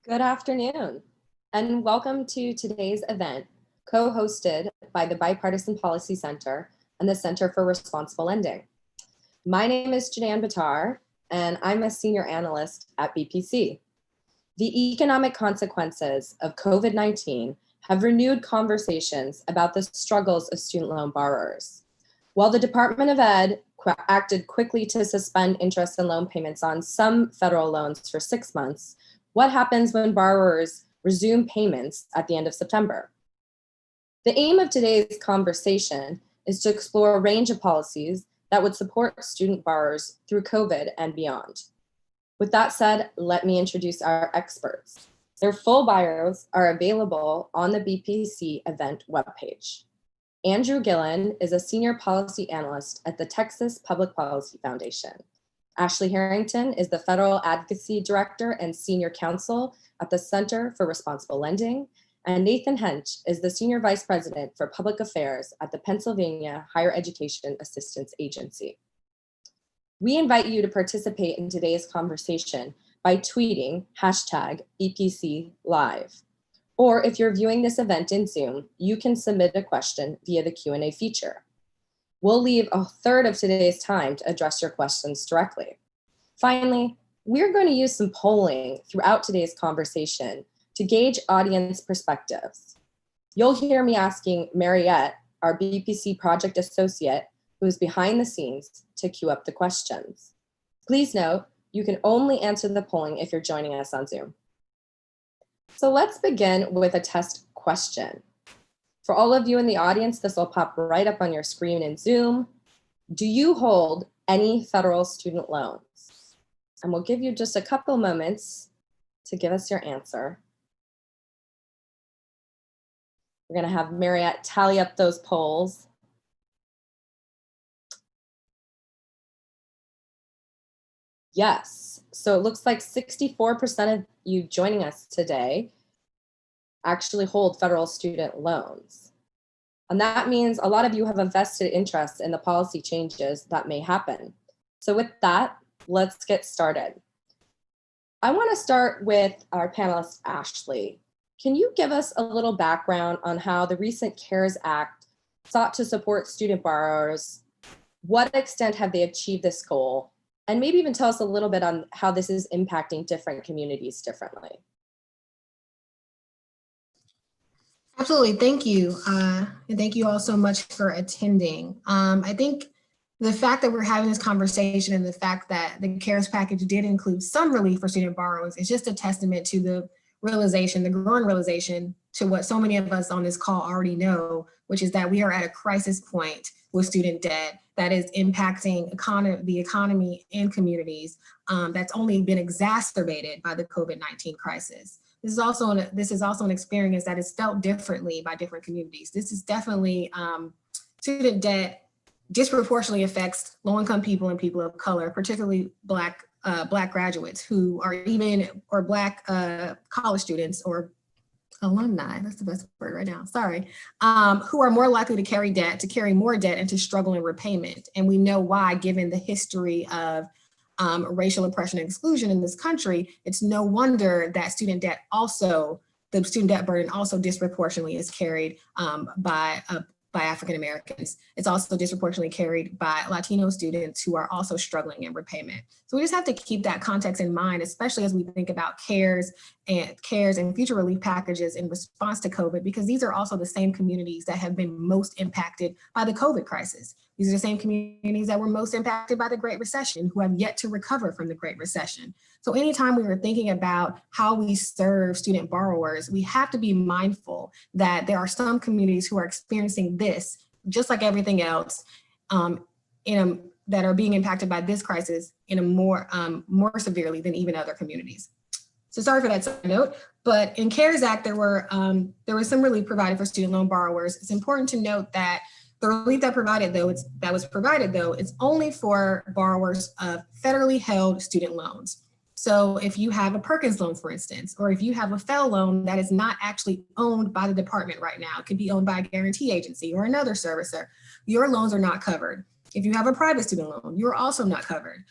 Good afternoon, and welcome to today's event, co-hosted by the Bipartisan Policy Center and the Center for Responsible Lending. My name is Janan Batar, and I'm a senior analyst at BPC. The economic consequences of COVID-19 have renewed conversations about the struggles of student loan borrowers. While the Department of Ed acted quickly to suspend interest and loan payments on some federal loans for 6 months, what happens when borrowers resume payments at the end of September? The aim of today's conversation is to explore a range of policies that would support student borrowers through COVID and beyond. With that said, let me introduce our experts. Their full bios are available on the BPC event webpage. Andrew Gillen is a senior policy analyst at the Texas Public Policy Foundation. Ashley Harrington is the Federal Advocacy Director and Senior Counsel at the Center for Responsible Lending, and Nathan Hench is the Senior Vice President for Public Affairs at the Pennsylvania Higher Education Assistance Agency. We invite you to participate in today's conversation by tweeting #BPCLive. Or if you're viewing this event in Zoom, you can submit a question via the Q&A feature. We'll leave a third of today's time to address your questions directly. Finally, we're going to use some polling throughout today's conversation to gauge audience perspectives. You'll hear me asking Mariette, our BPC project associate, who is behind the scenes, to queue up the questions. Please note, you can only answer the polling if you're joining us on Zoom. So let's begin with a test question. For all of you in the audience, this will pop right up on your screen in Zoom. Do you hold any federal student loans? And we'll give you just a couple moments to give us your answer. We're going to have Mariette tally up those polls. Yes, so it looks like 64% of you joining us today actually hold federal student loans. And that means a lot of you have a vested interest in the policy changes that may happen. So with that, let's get started. I want to start with our panelist, Ashley. Can you give us a little background on how the recent CARES Act sought to support student borrowers? What extent have they achieved this goal? and maybe even tell us a little bit on how this is impacting different communities differently. Absolutely, thank you. And thank you all so much for attending. I think the fact that we're having this conversation and the fact that the CARES package did include some relief for student borrowers is just a testament to the realization, the growing realization to what so many of us on this call already know, which is that we are at a crisis point with student debt that is impacting the economy and communities, that's only been exacerbated by the COVID-19 crisis. This is also an experience that is felt differently by different communities. This is definitely student debt disproportionately affects low-income people and people of color, particularly Black graduates who are or Black college students or alumni, that's the best word right now, sorry, who are more likely to carry more debt and to struggle in repayment. And we know why, given the history of racial oppression and exclusion in this country. It's no wonder that the student debt burden also disproportionately is carried by African Americans. It's also disproportionately carried by Latino students who are also struggling in repayment. So we just have to keep that context in mind, especially as we think about CARES and future relief packages in response to COVID, because these are also the same communities that have been most impacted by the COVID crisis. These are the same communities that were most impacted by the Great Recession, who have yet to recover from the Great Recession. So anytime we were thinking about how we serve student borrowers, we have to be mindful that there are some communities who are experiencing this, just like everything else, that are being impacted by this crisis in a more severely than even other communities. So sorry for that side note, but in CARES Act, there was some relief provided for student loan borrowers. It's important to note that the relief that was provided is only for borrowers of federally held student loans. So if you have a Perkins loan, for instance, or if you have a FFEL loan that is not actually owned by the department right now, it could be owned by a guarantee agency or another servicer, your loans are not covered. If you have a private student loan, you're also not covered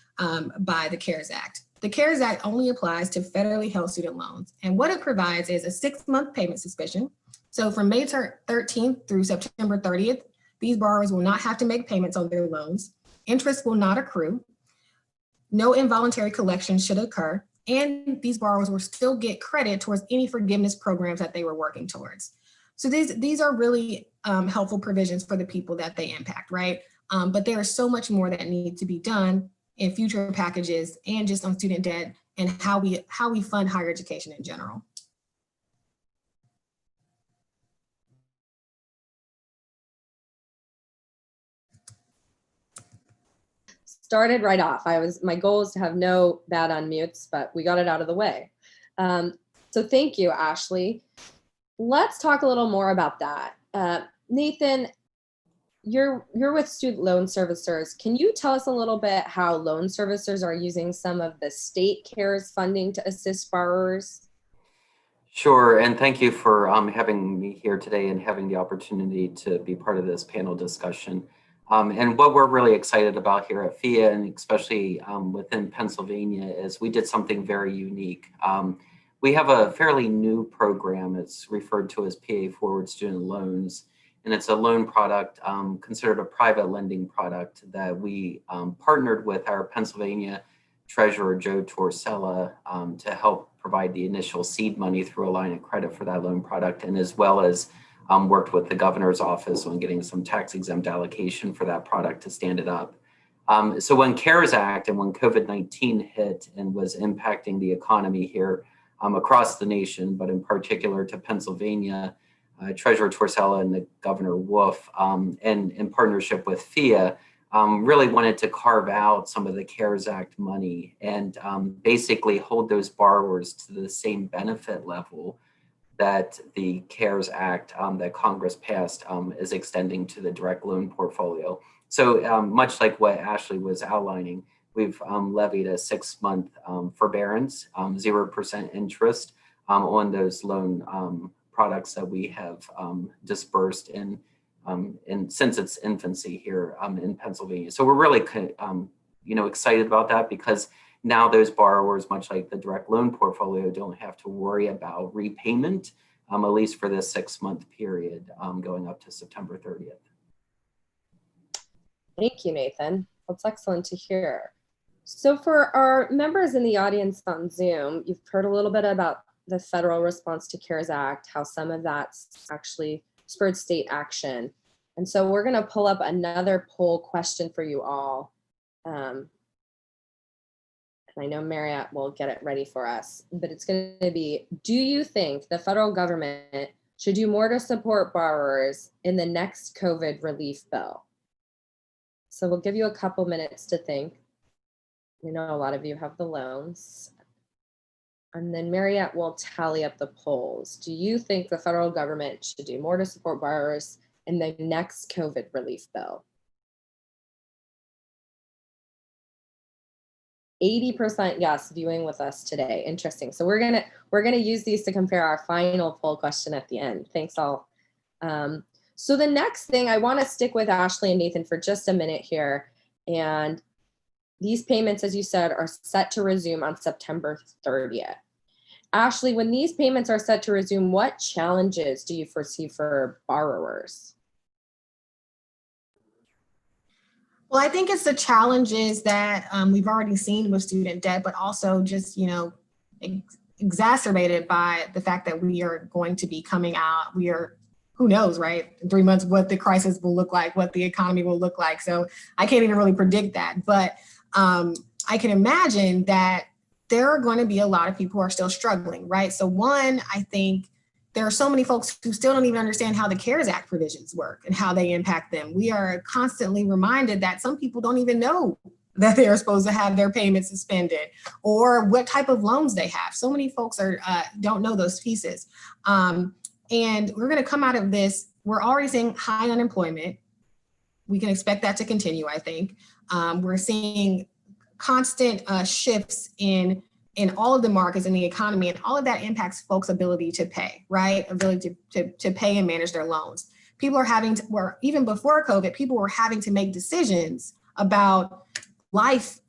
by the CARES Act. The CARES Act only applies to federally held student loans. And what it provides is a 6-month payment suspension. So from May 13th through September 30th, these borrowers will not have to make payments on their loans. Interest will not accrue. No involuntary collection should occur. And these borrowers will still get credit towards any forgiveness programs that they were working towards. So these are really helpful provisions for the people that they impact, right? But there is so much more that needs to be done in future packages and just on student debt and how we fund higher education in general. Started right off. My goal is to have no bad unmutes, but we got it out of the way. So thank you, Ashley. Let's talk a little more about that. Nathan, you're with student loan servicers. Can you tell us a little bit how loan servicers are using some of the state CARES funding to assist borrowers? Sure, and thank you for having me here today and having the opportunity to be part of this panel discussion. And what we're really excited about here at FIA, and especially within Pennsylvania, is we did something very unique. We have a fairly new program. It's referred to as PA Forward Student Loans, and it's a loan product considered a private lending product that we partnered with our Pennsylvania Treasurer, Joe Torsella, to help provide the initial seed money through a line of credit for that loan product, and as well as worked with the governor's office on getting some tax exempt allocation for that product to stand it up. So when CARES Act and when COVID-19 hit and was impacting the economy here across the nation, but in particular to Pennsylvania, Treasurer Torsella and the Governor Wolf, and in partnership with FIA, really wanted to carve out some of the CARES Act money and basically hold those borrowers to the same benefit level that the CARES Act that Congress passed is extending to the direct loan portfolio. So much like what Ashley was outlining, we've levied a 6-month forbearance, 0% interest on those loan products that we have dispersed since its infancy here in Pennsylvania. So we're really excited about that, because now those borrowers, much like the direct loan portfolio, don't have to worry about repayment, at least for this 6-month period going up to September 30th. Thank you, Nathan. That's excellent to hear. So for our members in the audience on Zoom, you've heard a little bit about the federal response to CARES Act, how some of that's actually spurred state action. And so we're going to pull up another poll question for you all. And I know Marriott will get it ready for us, but it's going to be, do you think the federal government should do more to support borrowers in the next COVID relief bill? So we'll give you a couple minutes to think. We know a lot of you have the loans. And then Marriott will tally up the polls. Do you think the federal government should do more to support borrowers in the next COVID relief bill? 80% yes, viewing with us today. Interesting. So we're gonna use these to compare our final poll question at the end. Thanks all. So the next thing, I want to stick with Ashley and Nathan for just a minute here. And these payments, as you said, are set to resume on September 30th. Ashley, when these payments are set to resume, what challenges do you foresee for borrowers? Well, I think it's the challenges that we've already seen with student debt, but also just, exacerbated by the fact that we are going to be coming out. Who knows, right? In 3 months, what the crisis will look like, what the economy will look like. So I can't even really predict that. But I can imagine that there are going to be a lot of people who are still struggling, right? So one, I think there are so many folks who still don't even understand how the CARES Act provisions work and how they impact them. We are constantly reminded that some people don't even know that they are supposed to have their payments suspended or what type of loans they have. So many folks don't know those pieces. And we're going to come out of this. We're already seeing high unemployment. We can expect that to continue, I think. We're seeing constant shifts in all of the markets in the economy, and all of that impacts folks' ability to pay, right? Ability to pay and manage their loans. People are even before COVID, people were having to make decisions about life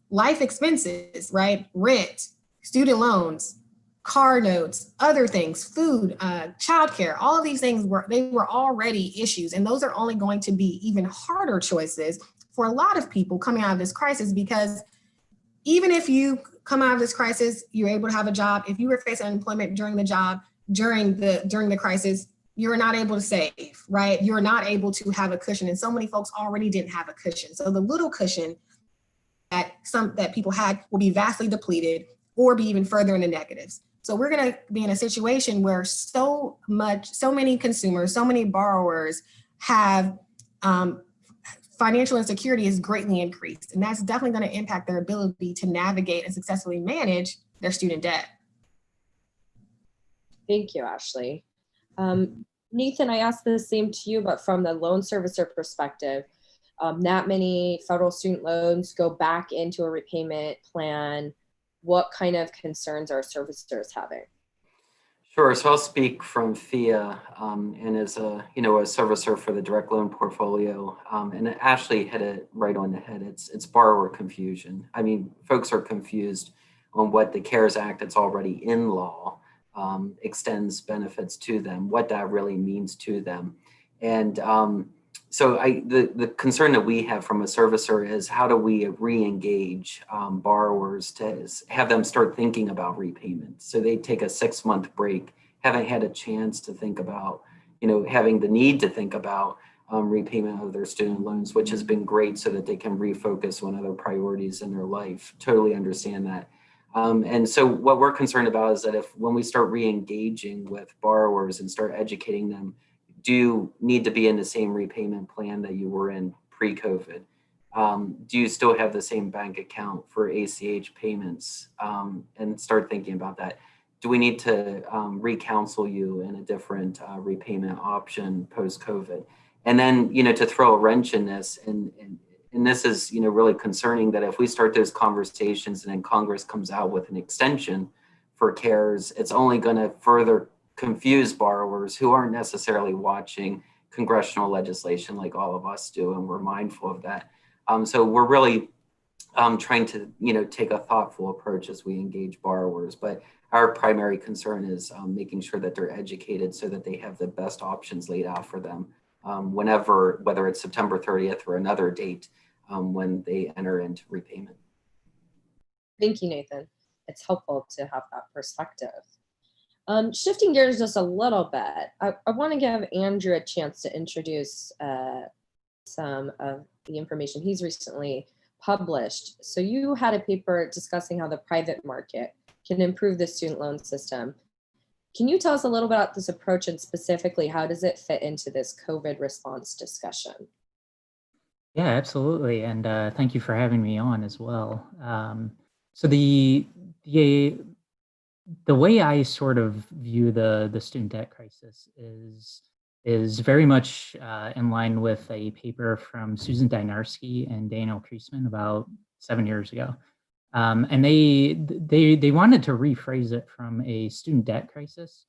expenses, right? Rent, student loans, car notes, other things, food, childcare, all of these things were already issues. And those are only going to be even harder choices for a lot of people coming out of this crisis, because even if you come out of this crisis, you're able to have a job. If you were facing unemployment during the crisis, you're not able to save, right? You're not able to have a cushion. And so many folks already didn't have a cushion. So the little cushion that people had will be vastly depleted or be even further in the negatives. So we're going to be in a situation where so many consumers, so many borrowers have financial insecurity is greatly increased. And that's definitely going to impact their ability to navigate and successfully manage their student debt. Thank you, Ashley. Nathan, I asked the same to you, but from the loan servicer perspective, that many federal student loans go back into a repayment plan. What kind of concerns are servicers having? Sure. So I'll speak from FIA and as a servicer for the direct loan portfolio. And Ashley hit it right on the head. It's borrower confusion. I mean, folks are confused on what the CARES Act that's already in law extends benefits to them, what that really means to them. And so the concern that we have from a servicer is how do we re-engage borrowers to have them start thinking about repayment? So they take a 6-month break, haven't had a chance to think about, having the need to think about repayment of their student loans, which has been great so that they can refocus on other priorities in their life. Totally understand that. And so what we're concerned about is that when we start re-engaging with borrowers and start educating them, do you need to be in the same repayment plan that you were in pre-COVID? Do you still have the same bank account for ACH payments? And start thinking about that. Do we need to re-counsel you in a different repayment option post-COVID? And then, to throw a wrench in this, and this is, really concerning, that if we start those conversations and then Congress comes out with an extension for CARES, it's only going to further confuse borrowers who aren't necessarily watching congressional legislation like all of us do, and we're mindful of that. So we're really trying to, take a thoughtful approach as we engage borrowers. But our primary concern is making sure that they're educated so that they have the best options laid out for them whether it's September 30th or another date when they enter into repayment. Thank you, Nathan. It's helpful to have that perspective. Shifting gears just a little bit, I want to give Andrew a chance to introduce some of the information he's recently published. So you had a paper discussing how the private market can improve the student loan system. Can you tell us a little bit about this approach, and specifically, how does it fit into this COVID response discussion? Yeah, absolutely. And thank you for having me on as well. So the way I sort of view the student debt crisis is very much in line with a paper from Susan Dynarski and Daniel Kreisman about 7 years ago. And they wanted to rephrase it from a student debt crisis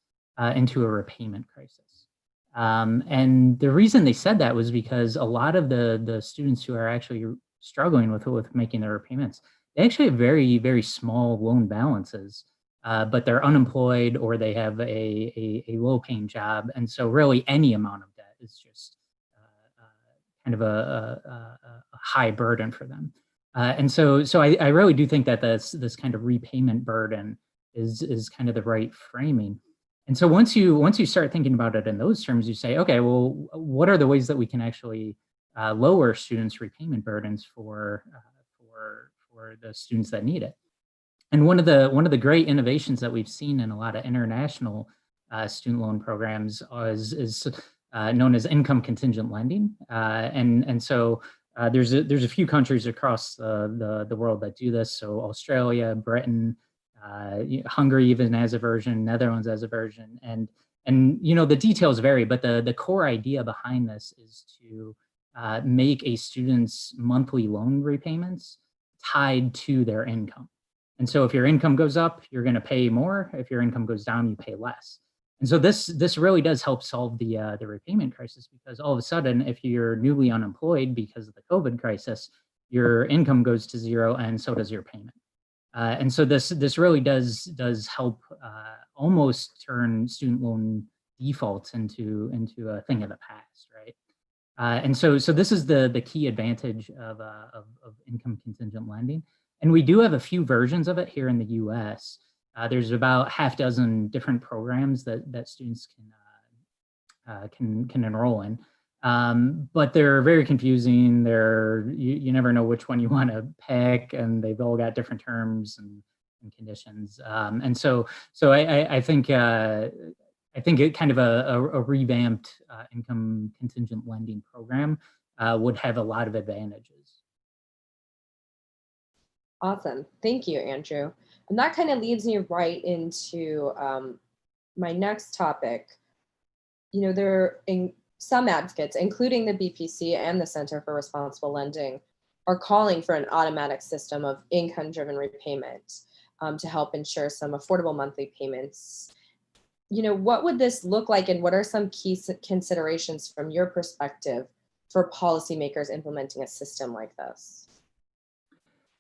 into a repayment crisis. And the reason they said that was because a lot of the students who are actually struggling with making their repayments, they actually have very, very small loan balances, but they're unemployed or they have a low-paying job. And so really any amount of debt is just kind of a high burden for them. And so I really do think that this kind of repayment burden is kind of the right framing. And so once you start thinking about it in those terms, you say, okay, well, what are the ways that we can actually lower students' repayment burdens for the students that need it? And one of the great innovations that we've seen in a lot of international student loan programs is known as income contingent lending, and so. There's a few countries across the world that do this. So Australia, Britain, Hungary even has a version, Netherlands has a version, and the details vary. But the core idea behind this is to make a student's monthly loan repayments tied to their income. And so if your income goes up, you're going to pay more. If your income goes down, you pay less. And so this really does help solve the repayment crisis, because all of a sudden, if you're newly unemployed because of the COVID crisis, your income goes to zero, and so does your payment. And so this really does help almost turn student loan defaults into a thing of the past, right? And so this is the key advantage of income contingent lending. And we do have a few versions of it here in the U.S. There's about half dozen different programs that students can enroll in, but they're very confusing. You never know which one you want to pick, and they've all got different terms and conditions. And so I think it kind of a revamped income contingent lending program would have a lot of advantages. Awesome. Thank you, Andrew. And that kind of leads me right into my next topic. Some advocates, including the BPC and the Center for Responsible Lending, are calling for an automatic system of income-driven repayment to help ensure some affordable monthly payments. What would this look like, and what are some key considerations from your perspective for policymakers implementing a system like this?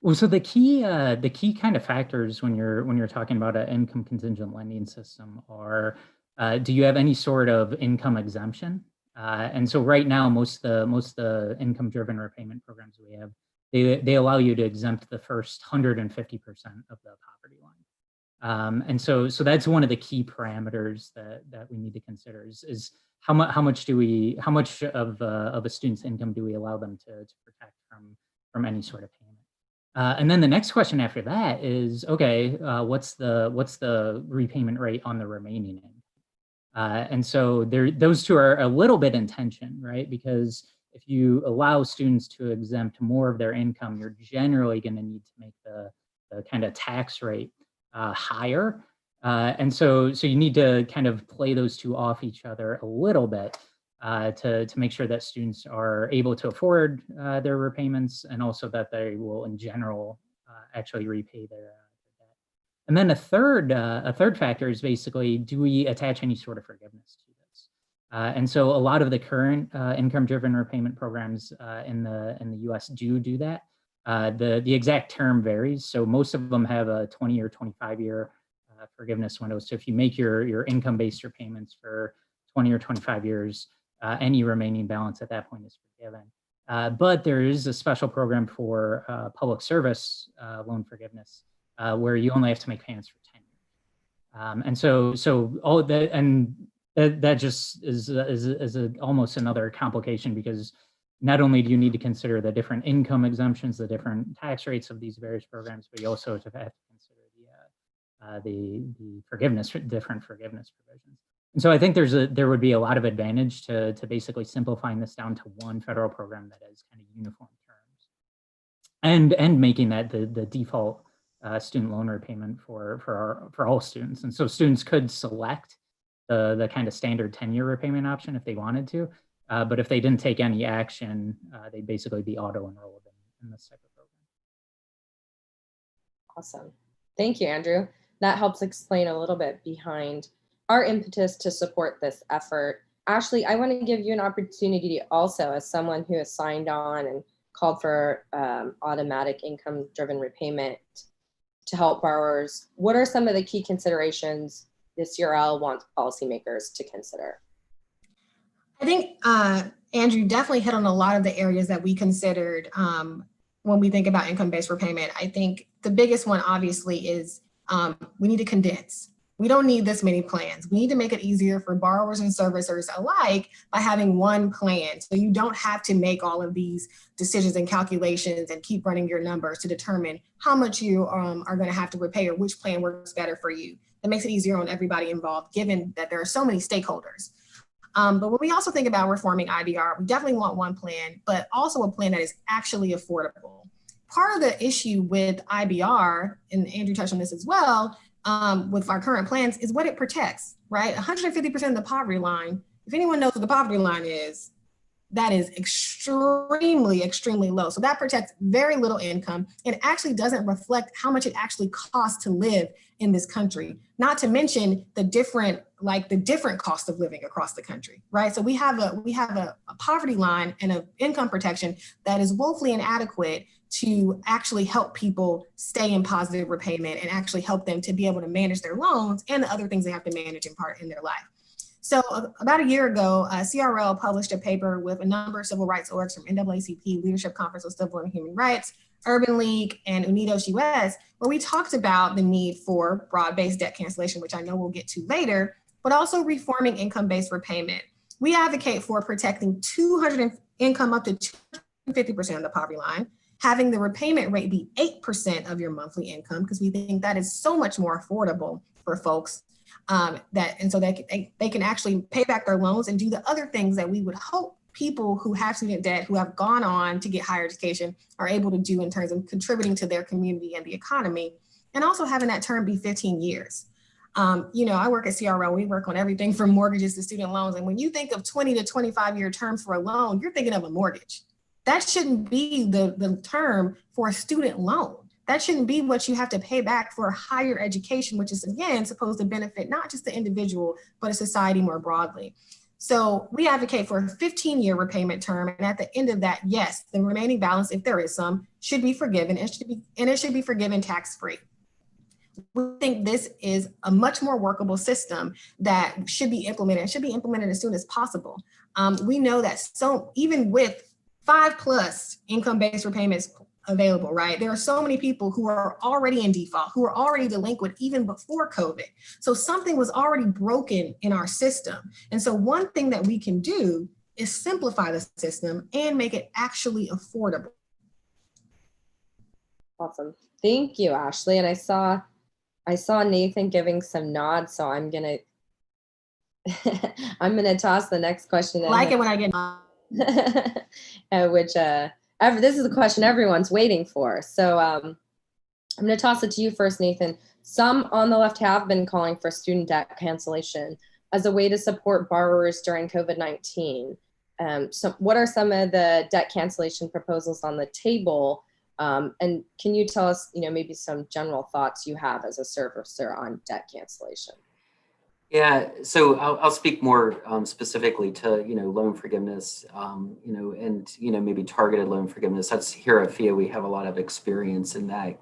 Well, so the key kind of factors when you're talking about an income contingent lending system are, do you have any sort of income exemption? And so right now, most of the income driven repayment programs we have, they allow you to exempt the first 150% of the poverty line. And so that's one of the key parameters that we need to consider is how much of a student's income do we allow them to protect from any sort of payment. And then the next question after that is, okay, what's the repayment rate on the remaining income? And so those two are a little bit in tension, right? Because if you allow students to exempt more of their income, you're generally going to need to make the kind of tax rate higher. And so you need to kind of play those two off each other a little bit to make sure that students are able to afford their repayments, and also that they will, in general, actually repay their debt. And then a third factor is basically, do we attach any sort of forgiveness to this? And so a lot of the current income-driven repayment programs in the U.S. do that. The exact term varies. So most of them have a 20 or 25-year forgiveness window. So if you make your income-based repayments for 20 or 25 years, any remaining balance at that point is forgiven. But there is a special program for public service loan forgiveness where you only have to make payments for 10 years. And so all of that, and that just is almost another complication, because not only do you need to consider the different income exemptions, the different tax rates of these various programs, but you also have to consider the different forgiveness provisions. And so I think there would be a lot of advantage to basically simplifying this down to one federal program that has kind of uniform terms, and making that the default student loan repayment for all students. And so students could select the kind of standard 10-year repayment option if they wanted to, but if they didn't take any action, they'd basically be auto-enrolled in this type of program. Awesome. Thank you, Andrew. That helps explain a little bit behind our impetus to support this effort. Ashley, I want to give you an opportunity also, as someone who has signed on and called for automatic income-driven repayment to help borrowers. What are some of the key considerations this CRL wants policymakers to consider? I think Andrew definitely hit on a lot of the areas that we considered when we think about income-based repayment. I think the biggest one obviously is we need to condense. We don't need this many plans. We need to make it easier for borrowers and servicers alike by having one plan. So you don't have to make all of these decisions and calculations and keep running your numbers to determine how much you are going to have to repay or which plan works better for you. That makes it easier on everybody involved, given that there are so many stakeholders. But when we also think about reforming IBR, we definitely want one plan, but also a plan that is actually affordable. Part of the issue with IBR, and Andrew touched on this as well, with our current plans, is what it protects, right? 150% of the poverty line, if anyone knows what the poverty line is, that is extremely, extremely low. So that protects very little income and actually doesn't reflect how much it actually costs to live in this country. Not to mention the different cost of living across the country, right? So we have a poverty line and an income protection that is woefully inadequate to actually help people stay in positive repayment and actually help them to be able to manage their loans and the other things they have to manage in part in their life. So about a year ago, CRL published a paper with a number of civil rights orgs from NAACP, Leadership Conference on Civil and Human Rights, Urban League, and Unidos US, where we talked about the need for broad-based debt cancellation, which I know we'll get to later, but also reforming income-based repayment. We advocate for protecting income up to 250% of the poverty line, having the repayment rate be 8% of your monthly income, because we think that is so much more affordable for folks. So they can actually pay back their loans and do the other things that we would hope people who have student debt, who have gone on to get higher education, are able to do in terms of contributing to their community and the economy, and also having that term be 15 years. I work at CRL, we work on everything from mortgages to student loans. And when you think of 20 to 25-year terms for a loan, you're thinking of a mortgage. That shouldn't be the term for a student loan. That shouldn't be what you have to pay back for higher education, which is, again, supposed to benefit not just the individual, but a society more broadly. So we advocate for a 15-year repayment term. And at the end of that, yes, the remaining balance, if there is some, should be forgiven, and it should be forgiven tax-free. We think this is a much more workable system that should be implemented as soon as possible. We know that even with 5+ income-based repayments available, right? There are so many people who are already in default, who are already delinquent even before COVID. So something was already broken in our system. And so one thing that we can do is simplify the system and make it actually affordable. Awesome. Thank you, Ashley. And I saw Nathan giving some nods, so I'm gonna toss the next question. I like it when I get this is the question everyone's waiting for. So I'm going to toss it to you first, Nathan. Some on the left have been calling for student debt cancellation as a way to support borrowers during COVID-19. So what are some of the debt cancellation proposals on the table? And can you tell us, maybe some general thoughts you have as a servicer on debt cancellation? Yeah, so I'll speak more specifically to loan forgiveness, and maybe targeted loan forgiveness. That's here at FIA, we have a lot of experience in that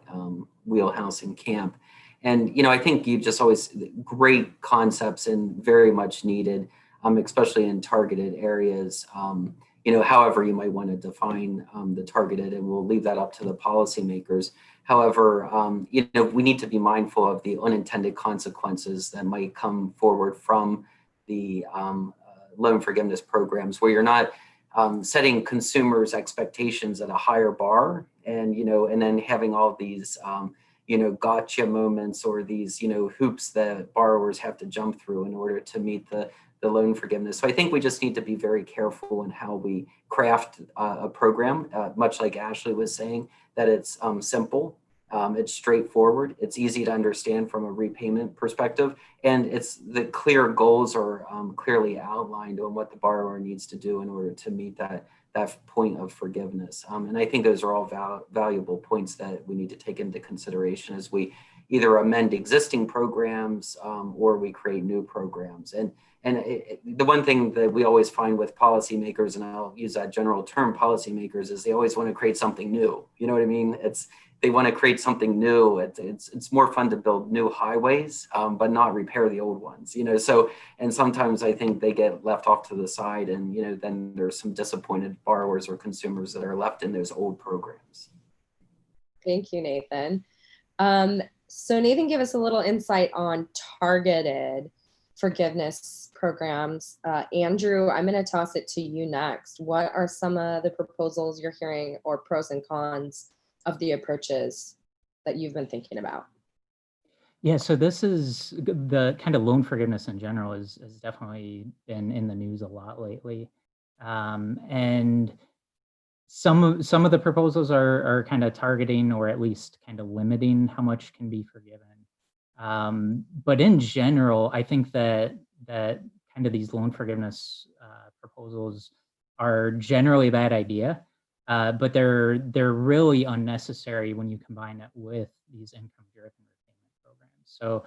wheelhouse and camp, and I think you just always great concepts and very much needed, especially in targeted areas. however you might want to define the targeted, and we'll leave that up to the policymakers. However, we need to be mindful of the unintended consequences that might come forward from the loan forgiveness programs, where you're not setting consumers' expectations at a higher bar, and then having all these gotcha moments, or these hoops that borrowers have to jump through in order to meet the loan forgiveness. So I think we just need to be very careful in how we craft a program, much like Ashley was saying, that it's simple, it's straightforward, it's easy to understand from a repayment perspective, and it's the clear goals are clearly outlined on what the borrower needs to do in order to meet that point of forgiveness. And I think those are all valuable points that we need to take into consideration as we either amend existing programs or we create new programs. And the one thing that we always find with policymakers, and I'll use that general term, policymakers, is they always want to create something new. You know what I mean? They want to create something new. It's more fun to build new highways, but not repair the old ones. So, and sometimes I think they get left off to the side, and then there's some disappointed borrowers or consumers that are left in those old programs. Thank you, Nathan. So Nathan gave us a little insight on targeted forgiveness programs. Andrew, I'm going to toss it to you next. What are some of the proposals you're hearing, or pros and cons of the approaches that you've been thinking about? Yeah, so this is the kind of loan forgiveness in general has definitely been in the news a lot lately. And some of the proposals are kind of targeting, or at least kind of limiting how much can be forgiven. But in general, I think that kind of these loan forgiveness proposals are generally a bad idea, but they're really unnecessary when you combine it with these income-driven repayment programs. So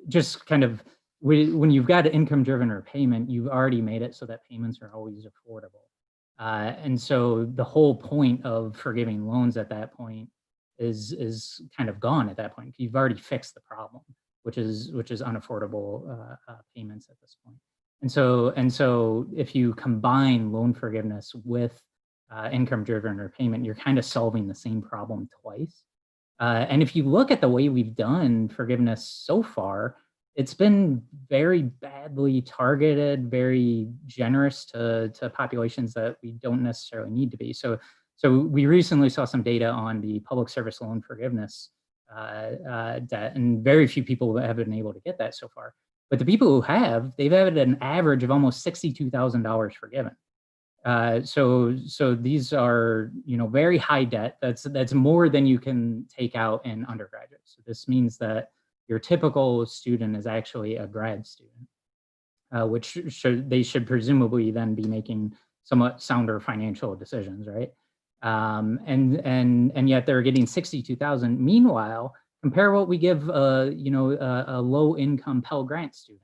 just kind of when you've got an income-driven repayment, you've already made it so that payments are always affordable. And so the whole point of forgiving loans at that point is kind of gone at that point. You've already fixed the problem, which is unaffordable payments at this point. And so if you combine loan forgiveness with income-driven repayment, you're kind of solving the same problem twice. And if you look at the way we've done forgiveness so far, it's been very badly targeted, very generous to populations that we don't necessarily need to be. So we recently saw some data on the public service loan forgiveness debt, and very few people have been able to get that so far. But the people who have, they've had an average of almost $62,000 forgiven. So these are, very high debt. That's more than you can take out in undergraduate. So this means that your typical student is actually a grad student, which they should presumably then be making somewhat sounder financial decisions, right? And yet they're getting 62,000. Meanwhile, compare what we give a low income Pell Grant student.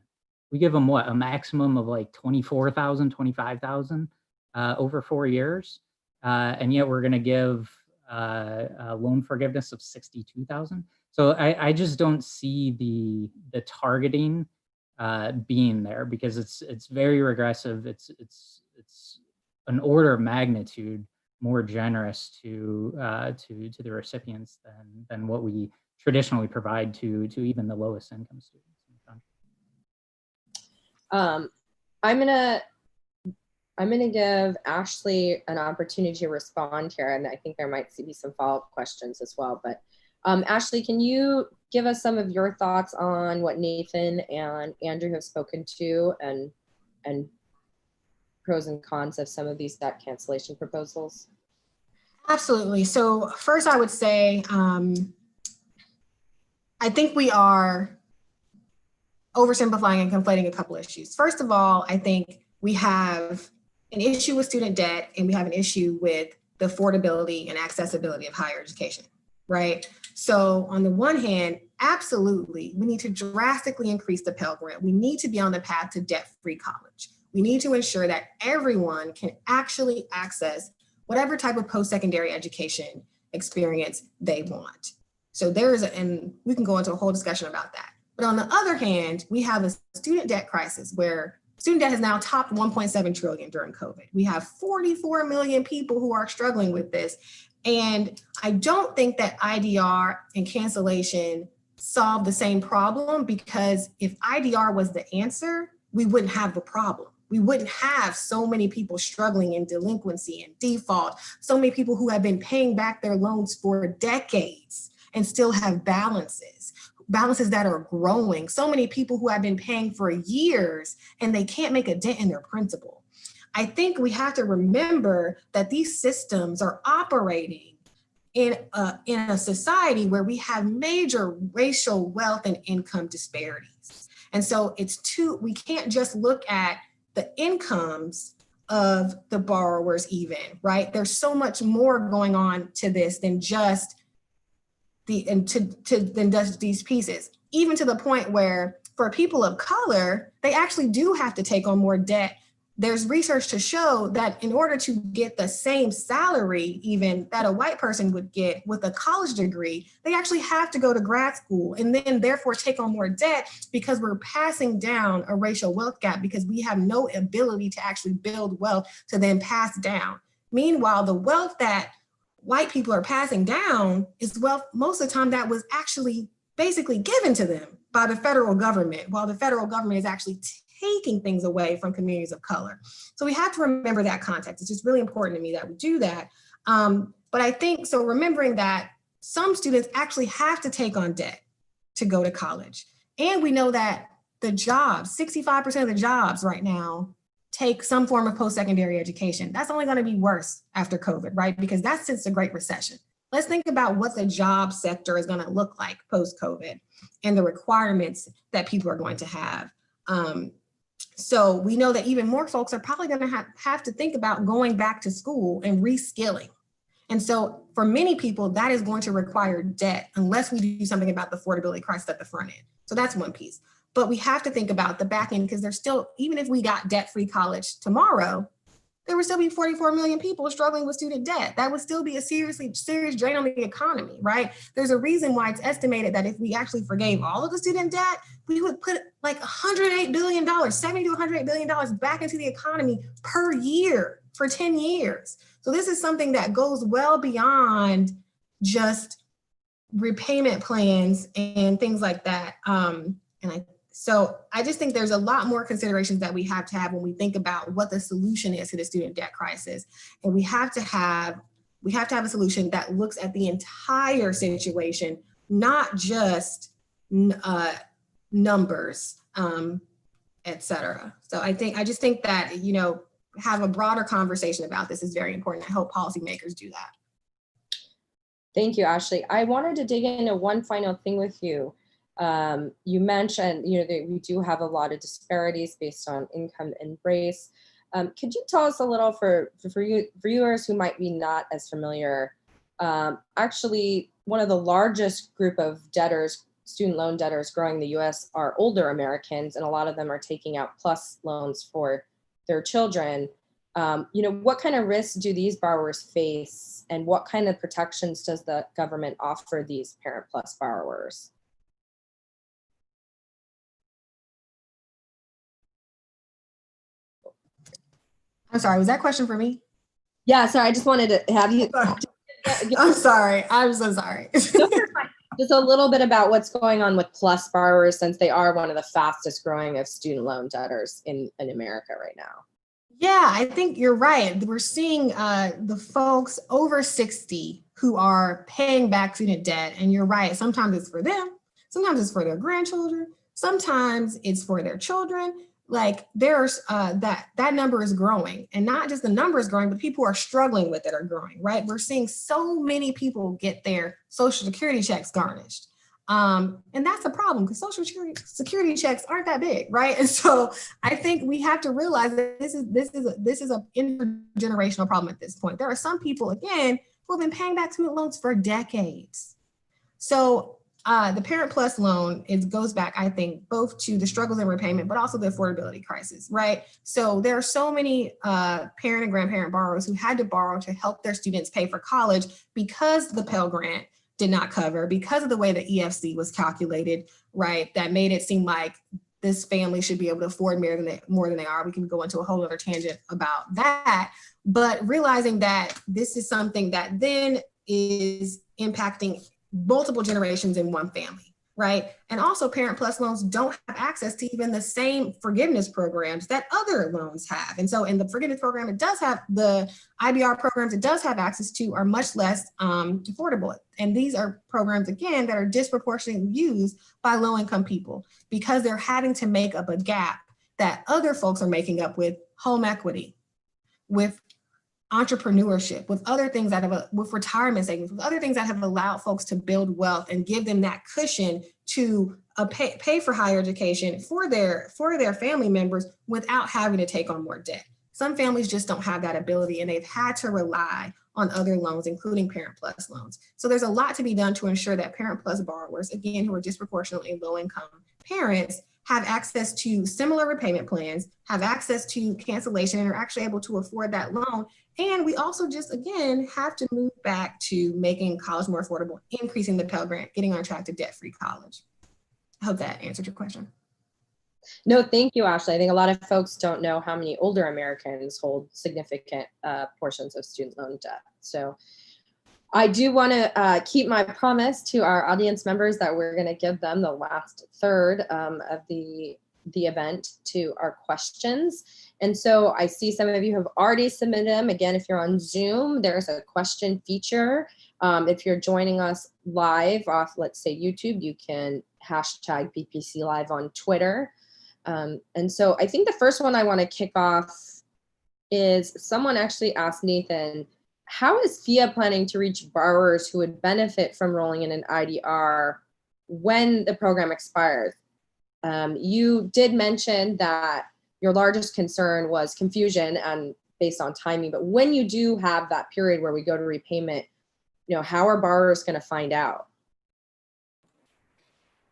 We give them a maximum of like 24,000, 25,000 over 4 years, and yet we're going to give a loan forgiveness of 62,000. So I just don't see the targeting being there, because it's very regressive. It's an order of magnitude more generous to the recipients than what we traditionally provide to even the lowest income students in the country. I'm gonna give Ashley an opportunity to respond here, and I think there might be some follow-up questions as well. But Ashley, can you give us some of your thoughts on what Nathan and Andrew have spoken to, and pros and cons of some of these debt cancellation proposals? Absolutely. So first, I would say, I think we are oversimplifying and conflating a couple issues. First of all, I think we have an issue with student debt, and we have an issue with the affordability and accessibility of higher education, right? So on the one hand, absolutely, we need to drastically increase the Pell Grant. We need to be on the path to debt-free college. We need to ensure that everyone can actually access whatever type of post-secondary education experience they want. So and we can go into a whole discussion about that. But on the other hand, we have a student debt crisis where student debt has now topped 1.7 trillion during COVID. We have 44 million people who are struggling with this. And I don't think that IDR and cancellation solve the same problem, because if IDR was the answer, we wouldn't have the problem. We wouldn't have so many people struggling in delinquency and default, so many people who have been paying back their loans for decades and still have balances that are growing. So many people who have been paying for years and they can't make a dent in their principal. I think we have to remember that these systems are operating in a society where we have major racial wealth and income disparities. And so we can't just look at the incomes of the borrowers even, right? There's so much more going on to this than just these pieces, even to the point where for people of color, they actually do have to take on more debt. There's research to show that in order to get the same salary even that a white person would get with a college degree, they actually have to go to grad school and then therefore take on more debt, because we're passing down a racial wealth gap because we have no ability to actually build wealth to then pass down. Meanwhile, the wealth that white people are passing down is wealth most of the time that was actually basically given to them by the federal government, while the federal government is actually taking things away from communities of color. So we have to remember that context. It's just really important to me that we do that. But I think, so remembering that some students actually have to take on debt to go to college. And we know that the jobs, 65% of the jobs right now take some form of post-secondary education. That's only gonna be worse after COVID, right? Because that's since the Great Recession. Let's think about what the job sector is gonna look like post-COVID and the requirements that people are going to have. So we know that even more folks are probably gonna have to think about going back to school and reskilling. And so for many people, that is going to require debt unless we do something about the affordability crisis at the front end. So that's one piece. But we have to think about the back end, because there's still, even if we got debt-free college tomorrow, there would still be 44 million people struggling with student debt. That would still be a serious drain on the economy, right? There's a reason why it's estimated that if we actually forgave all of the student debt, we would put like $108 billion, $70 to $108 billion back into the economy per year for 10 years. So this is something that goes well beyond just repayment plans and things like that. So I just think there's a lot more considerations that we have to have when we think about what the solution is to the student debt crisis. And we have to have a solution that looks at the entire situation, not just numbers, et cetera. So I just think that, have a broader conversation about this is very important. I hope policymakers do that. Thank you, Ashley. I wanted to dig into one final thing with you. You mentioned, that we do have a lot of disparities based on income and race. Could you tell us a little for viewers who might be not as familiar? Actually, one of the largest group of debtors, student loan debtors growing in the U.S. are older Americans, and a lot of them are taking out PLUS loans for their children. What kind of risks do these borrowers face, and what kind of protections does the government offer these Parent PLUS borrowers? I'm sorry, was that question for me? Yeah, sorry, I just wanted to have you. I'm sorry, I'm so sorry. Just a little bit about what's going on with PLUS borrowers, since they are one of the fastest growing of student loan debtors in America right now. Yeah, I think you're right. We're seeing the folks over 60 who are paying back student debt, and you're right. Sometimes it's for them, sometimes it's for their grandchildren, sometimes it's for their children. Like there's that number is growing, and not just the number is growing, but people who are struggling with it are growing, right? We're seeing so many people get their Social Security checks garnished. And that's a problem, because Social Security checks aren't that big, right? And so I think we have to realize that this is a intergenerational problem at this point. There are some people, again, who have been paying back student loans for decades. So the Parent PLUS loan, it goes back, I think, both to the struggles in repayment, but also the affordability crisis, right? So there are so many parent and grandparent borrowers who had to borrow to help their students pay for college because the Pell Grant did not cover, because of the way the EFC was calculated, right? That made it seem like this family should be able to afford more than they are. We can go into a whole other tangent about that. But realizing that this is something that then is impacting multiple generations in one family, right? And also Parent Plus loans don't have access to even the same forgiveness programs that other loans have. And so in the forgiveness program, it does have the IBR programs, it does have access to are much less affordable. And these are programs, again, that are disproportionately used by low-income people because they're having to make up a gap that other folks are making up with home equity, with entrepreneurship, with other things that have, with retirement savings, with other things that have allowed folks to build wealth and give them that cushion to pay for higher education for their family members without having to take on more debt. Some families just don't have that ability and they've had to rely on other loans, including Parent Plus loans. So there's a lot to be done to ensure that Parent Plus borrowers, again, who are disproportionately low-income parents, have access to similar repayment plans, have access to cancellation, and are actually able to afford that loan. And we also just, again, have to move back to making college more affordable, increasing the Pell Grant, getting on track to debt-free college. I hope that answered your question. No, thank you, Ashley. I think a lot of folks don't know how many older Americans hold significant portions of student loan debt. So I do want to keep my promise to our audience members that we're going to give them the last third of the event to our questions. And so I see some of you have already submitted them. Again, if you're on Zoom, there's a question feature. If you're joining us live off, let's say YouTube, you can hashtag BPC Live on Twitter. And so I think the first one I want to kick off is someone actually asked Nathan, how is FIA planning to reach borrowers who would benefit from rolling in an IDR when the program expires? You did mention that your largest concern was confusion and based on timing, but when you do have that period where we go to repayment, how are borrowers going to find out?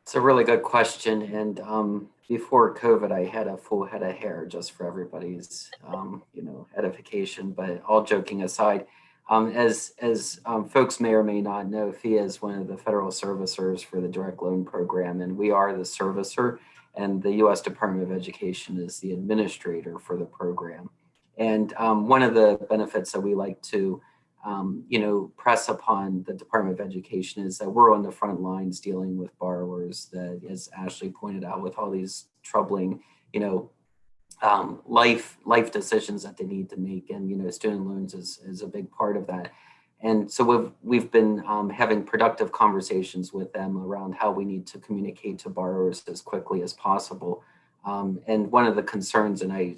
It's a really good question. And before COVID, I had a full head of hair just for everybody's, edification, but all joking aside, as folks may or may not know, FIA is one of the federal servicers for the direct loan program, and we are the servicer, and the U.S. Department of Education is the administrator for the program. And one of the benefits that we like to, press upon the Department of Education is that we're on the front lines dealing with borrowers that, as Ashley pointed out, with all these troubling, life decisions that they need to make, and student loans is a big part of that. And so we've been having productive conversations with them around how we need to communicate to borrowers as quickly as possible. And one of the concerns, and I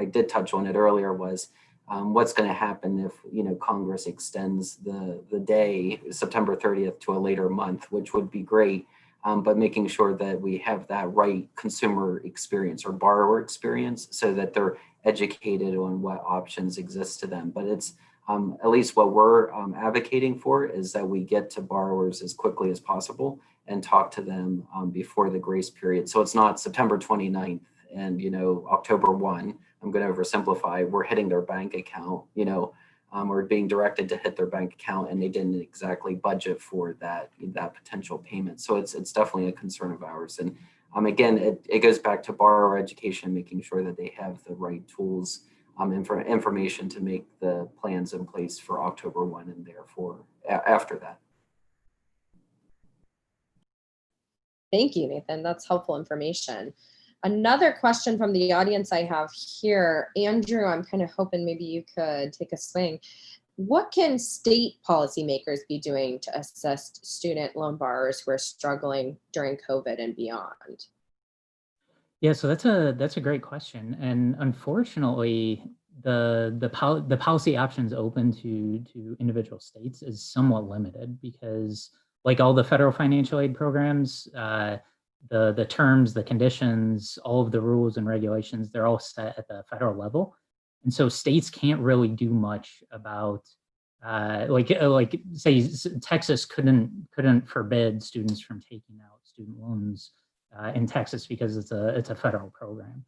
did touch on it earlier, was what's going to happen if Congress extends the day September 30th to a later month, which would be great. But making sure that we have that right consumer experience or borrower experience so that they're educated on what options exist to them. But it's at least what we're advocating for is that we get to borrowers as quickly as possible and talk to them before the grace period. So it's not September 29th and October 1, I'm going to oversimplify, we're hitting their bank account, or being directed to hit their bank account and they didn't exactly budget for that potential payment. So it's definitely a concern of ours. And again, it goes back to borrower education, making sure that they have the right tools and for information to make the plans in place for October 1 and therefore after that. Thank you, Nathan. That's helpful information. Another question from the audience I have here, Andrew, I'm kind of hoping maybe you could take a swing. What can state policymakers be doing to assist student loan borrowers who are struggling during COVID and beyond? Yeah, so that's a great question, and unfortunately, the policy options open to individual states is somewhat limited because, like all the federal financial aid programs, the terms, the conditions, all of the rules and regulations, they're all set at the federal level. And so states can't really do much about, like say Texas couldn't forbid students from taking out student loans in Texas because it's a federal program.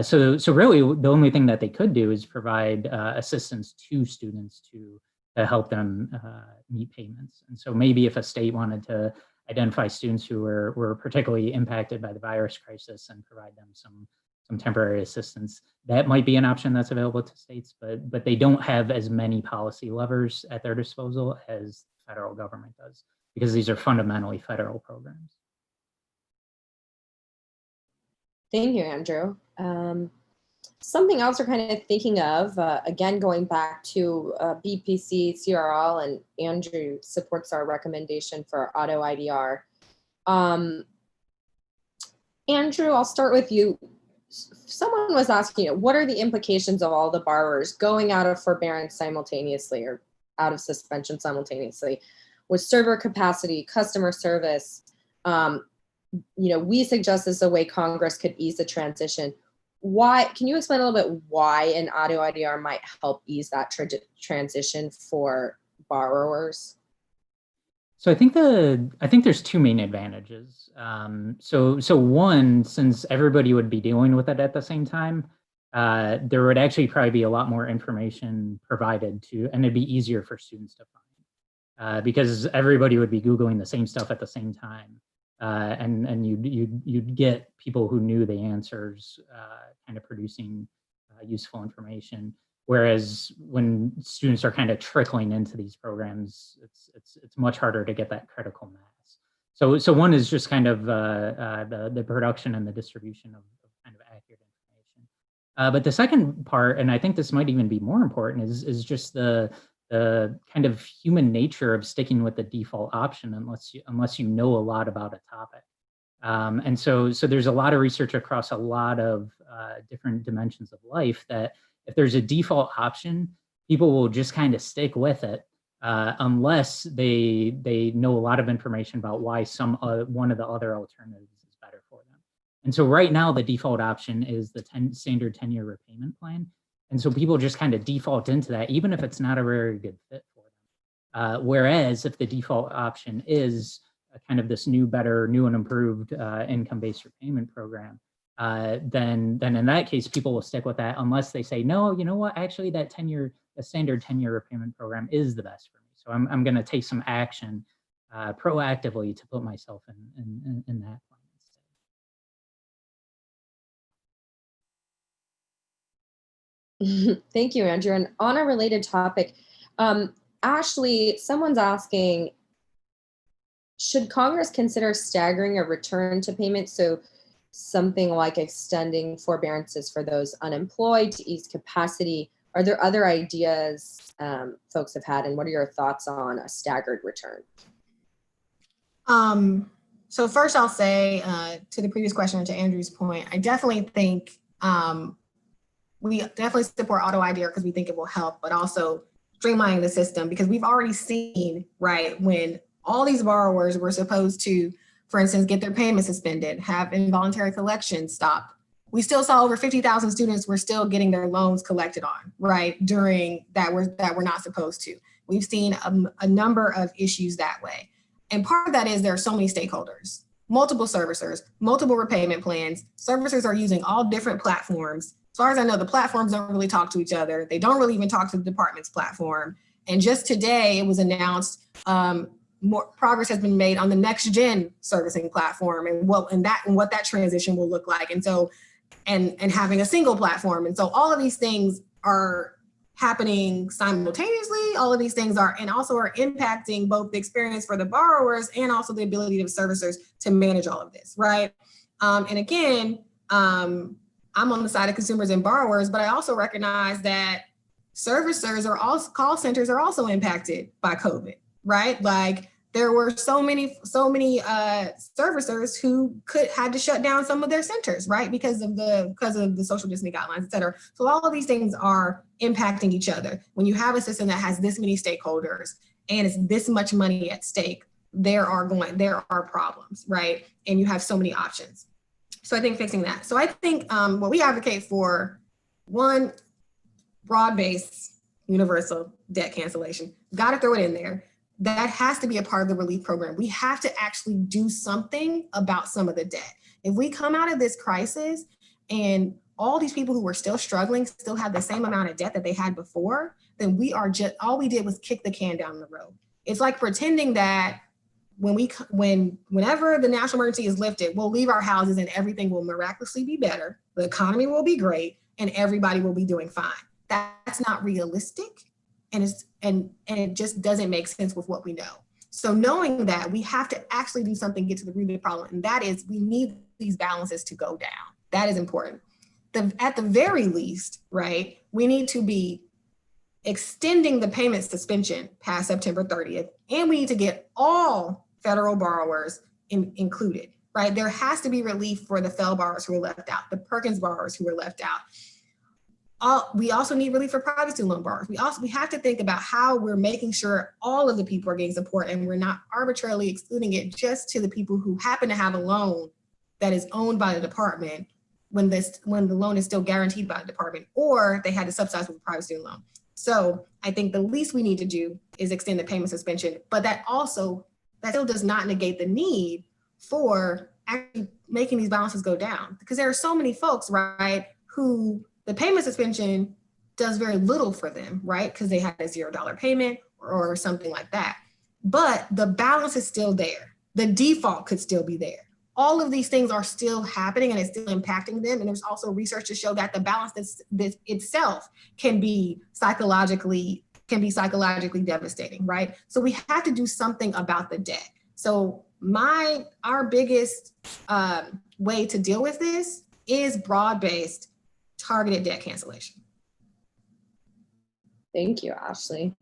So really the only thing that they could do is provide assistance to students to help them meet payments. And so maybe if a state wanted to identify students who were particularly impacted by the virus crisis and provide them some temporary assistance. That might be an option that's available to states, but they don't have as many policy levers at their disposal as the federal government does, because these are fundamentally federal programs. Thank you, Andrew. Something else we're kind of thinking of, again, going back to BPC, CRL, and Andrew supports our recommendation for auto IDR. Andrew, I'll start with you. Someone was asking, what are the implications of all the borrowers going out of forbearance simultaneously or out of suspension simultaneously with server capacity, customer service? We suggest this a way Congress could ease the transition. Why? Can you explain a little bit why an auto IDR might help ease that transition for borrowers? So I think there's two main advantages. So one, since everybody would be dealing with it at the same time, there would actually probably be a lot more information provided to, and it'd be easier for students to find because everybody would be Googling the same stuff at the same time. And you'd get people who knew the answers kind of producing useful information. Whereas when students are kind of trickling into these programs, it's much harder to get that critical mass. So one is just kind of the production and the distribution of kind of accurate information. But the second part, and I think this might even be more important, is just the kind of human nature of sticking with the default option unless you know a lot about a topic. And so there's a lot of research across a lot of different dimensions of life that if there's a default option, people will just kind of stick with it unless they know a lot of information about why one of the other alternatives is better for them. And so right now, the default option is the standard 10-year repayment plan. And so people just kind of default into that, even if it's not a very good fit for them. Whereas if the default option is kind of this new and improved income-based repayment program, then in that case, people will stick with that unless they say, no, you know what, actually the standard 10-year repayment program is the best for me. So I'm going to take some action proactively to put myself in that plan. Thank you, Andrew. And on a related topic, Ashley, someone's asking, should Congress consider staggering a return to payment? So something like extending forbearances for those unemployed to ease capacity. Are there other ideas folks have had, and what are your thoughts on a staggered return? So first I'll say to the previous question and to Andrew's point, I definitely think we definitely support auto IDR because we think it will help, but also streamlining the system because we've already seen, right, when all these borrowers were supposed to, for instance, get their payment suspended, have involuntary collection stopped. We still saw over 50,000 students were still getting their loans collected on, right, during that we're not supposed to. We've seen a number of issues that way. And part of that is there are so many stakeholders, multiple servicers, multiple repayment plans. Servicers are using all different platforms. As far as I know, the platforms don't really talk to each other. They don't really even talk to the department's platform. And just today it was announced more progress has been made on the next gen servicing platform and what that transition will look like. And so, and having a single platform. And so all of these things are happening simultaneously. All of these things are impacting both the experience for the borrowers and also the ability of servicers to manage all of this, right? And again, I'm on the side of consumers and borrowers, but I also recognize that servicers call centers are also impacted by COVID, right? Like there were so many servicers who had to shut down some of their centers, right? Because of the social distancing guidelines, et cetera. So all of these things are impacting each other. When you have a system that has this many stakeholders and it's this much money at stake, there are problems, right? And you have so many options. So I think fixing that. So I think what we advocate for, one, broad-based universal debt cancellation. Got to throw it in there. That has to be a part of the relief program. We have to actually do something about some of the debt. If we come out of this crisis and all these people who were still struggling still have the same amount of debt that they had before, then all we did was kick the can down the road. It's like pretending that whenever the national emergency is lifted, we'll leave our houses and everything will miraculously be better. The economy will be great and everybody will be doing fine. That's not realistic, and it just doesn't make sense with what we know. So knowing that, we have to actually do something, get to the root of the problem, and that is we need these balances to go down. That is important. At the very least, right, we need to be extending the payment suspension past September 30th, and we need to get all federal borrowers included, right? There has to be relief for the Pell borrowers who are left out, the Perkins borrowers who are left out. We also need relief for private student loan borrowers. We have to think about how we're making sure all of the people are getting support, and we're not arbitrarily excluding it just to the people who happen to have a loan that is owned by the department when the loan is still guaranteed by the department, or they had to subsidize with a private student loan. So I think the least we need to do is extend the payment suspension, but that still does not negate the need for actually making these balances go down, because there are so many folks, right, who the payment suspension does very little for them, right, because they had a $0 payment or something like that. But the balance is still there. The default could still be there. All of these things are still happening and it's still impacting them. And there's also research to show that the balance this itself can be psychologically devastating, right? So we have to do something about the debt. So our biggest way to deal with this is broad-based targeted debt cancellation. Thank you, Ashley.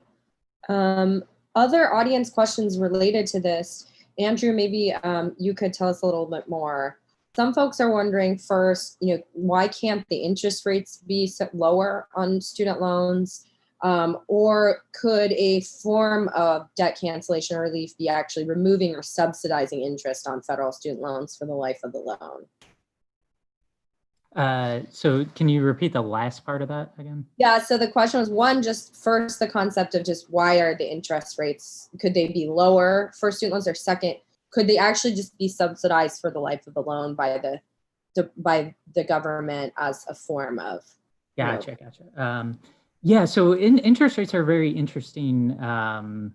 Other audience questions related to this? Andrew, maybe you could tell us a little bit more. Some folks are wondering first, why can't the interest rates be set lower on student loans? Or could a form of debt cancellation or relief be actually removing or subsidizing interest on federal student loans for the life of the loan? So can you repeat the last part of that again? Yeah, so the question was, one, just first the concept of just why are the interest rates, could they be lower for student loans? Or second, could they actually just be subsidized for the life of the loan by the government as a form of? Gotcha. Yeah, so interest rates are a very interesting kind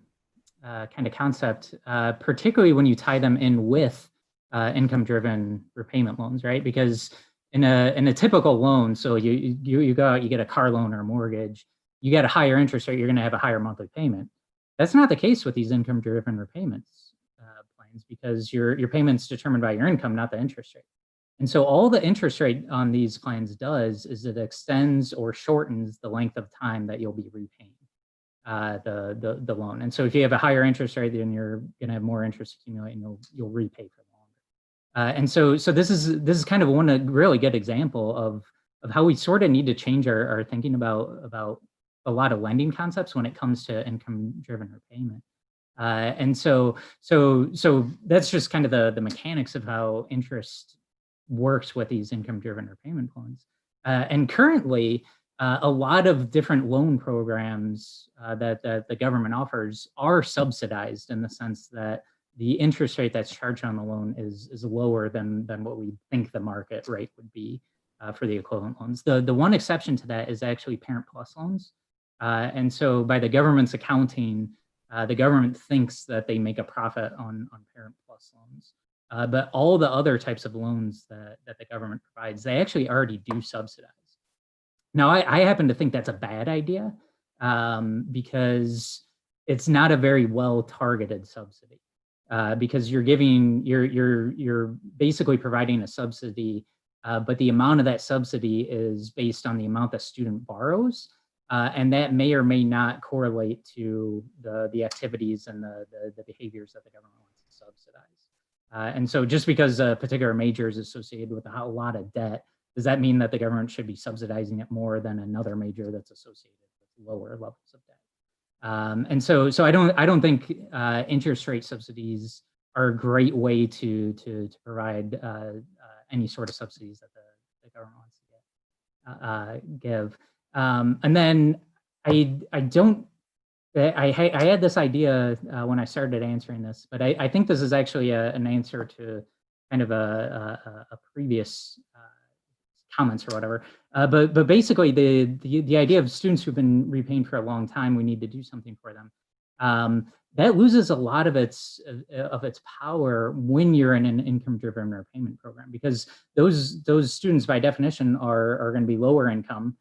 of concept, particularly when you tie them in with income-driven repayment loans, right? Because in a typical loan, so you go out, you get a car loan or a mortgage, you get a higher interest rate, you're going to have a higher monthly payment. That's not the case with these income-driven repayments plans, because your payment's determined by your income, not the interest rate. And so all the interest rate on these plans does is it extends or shortens the length of time that you'll be repaying the loan. And so if you have a higher interest rate, then you're going to have more interest accumulate, and you'll repay for longer. And so this is kind of one really good example of how we sort of need to change our thinking about a lot of lending concepts when it comes to income-driven repayment. And so that's just kind of the mechanics of how interest works with these income-driven repayment loans. And currently, a lot of different loan programs that the government offers are subsidized, in the sense that the interest rate that's charged on the loan is lower than what we think the market rate would be for the equivalent loans. The one exception to that is actually Parent Plus loans. And so by the government's accounting, the government thinks that they make a profit on Parent Plus loans. But all the other types of loans that the government provides, they actually already do subsidize. Now, I happen to think that's a bad idea because it's not a very well targeted subsidy. Because you're basically providing a subsidy, but the amount of that subsidy is based on the amount the student borrows, and that may or may not correlate to the activities and the behaviors that the government wants to subsidize. And so just because a particular major is associated with a lot of debt, does that mean that the government should be subsidizing it more than another major that's associated with lower levels of debt? And so I don't think interest rate subsidies are a great way to provide any sort of subsidies that the government wants to give. And then I had this idea when I started answering this, but I think this is actually an answer to kind of a previous comments or whatever. But basically the idea of students who've been repaying for a long time, we need to do something for them. that loses a lot of its power when you're in an income-driven repayment program, because those students by definition are going to be lower income,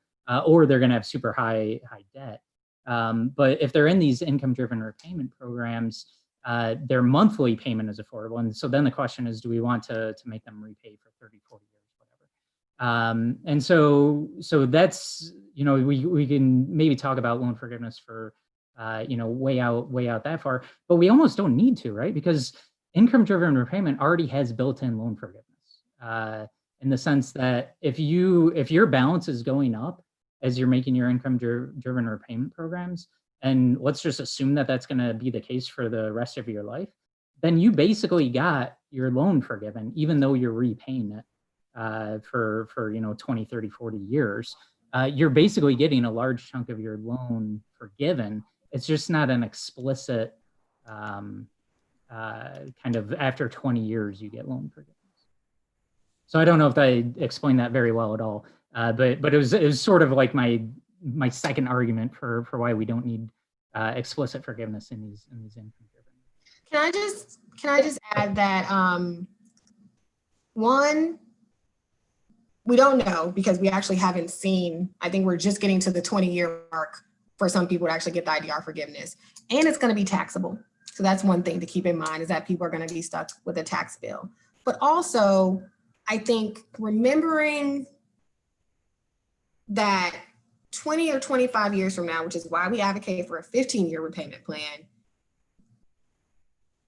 or they're going to have super high debt. But if they're in these income-driven repayment programs, their monthly payment is affordable. And so then the question is, do we want to make them repay for 30, 40 years, whatever? And so that's, we can maybe talk about loan forgiveness for, way out that far, but we almost don't need to, right? Because income-driven repayment already has built-in loan forgiveness, in the sense that if your balance is going up as you're making your income-driven repayment programs, and let's just assume that that's going to be the case for the rest of your life, then you basically got your loan forgiven, even though you're repaying it for 20, 30, 40 years. You're basically getting a large chunk of your loan forgiven. It's just not an explicit kind of after 20 years you get loan forgiveness. So I don't know if I explained that very well at all, but it was sort of like my second argument for why we don't need explicit forgiveness in these income driven. Can I just add that one, we don't know because we actually haven't seen, I think we're just getting to the 20-year mark for some people to actually get the IDR forgiveness, and it's going to be taxable. So that's one thing to keep in mind, is that people are going to be stuck with a tax bill. But also, I think remembering that 20 or 25 years from now, which is why we advocate for a 15-year repayment plan,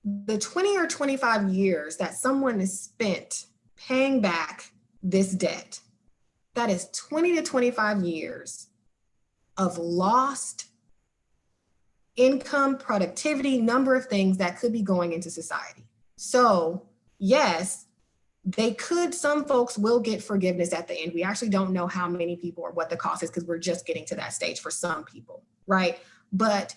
the 20 or 25 years that someone is spent paying back this debt, that is 20 to 25 years of lost income, productivity, number of things that could be going into society. So yes, some folks will get forgiveness at the end. We actually don't know how many people or what the cost is because we're just getting to that stage for some people, right? But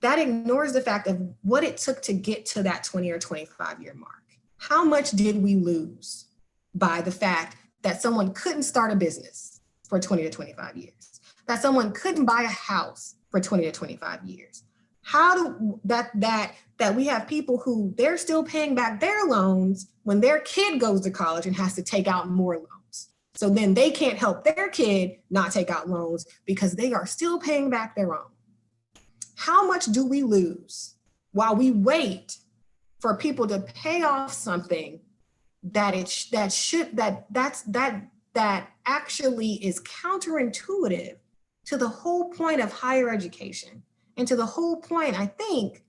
that ignores the fact of what it took to get to that 20 or 25 year mark. How much did we lose by the fact that someone couldn't start a business for 20 to 25 years, that someone couldn't buy a house for 20 to 25 years? How do that we have people who they're still paying back their loans when their kid goes to college and has to take out more loans. So then they can't help their kid not take out loans because they are still paying back their own. How much do we lose while we wait for people to pay off something that actually is counterintuitive to the whole point of higher education and to the whole point, I think,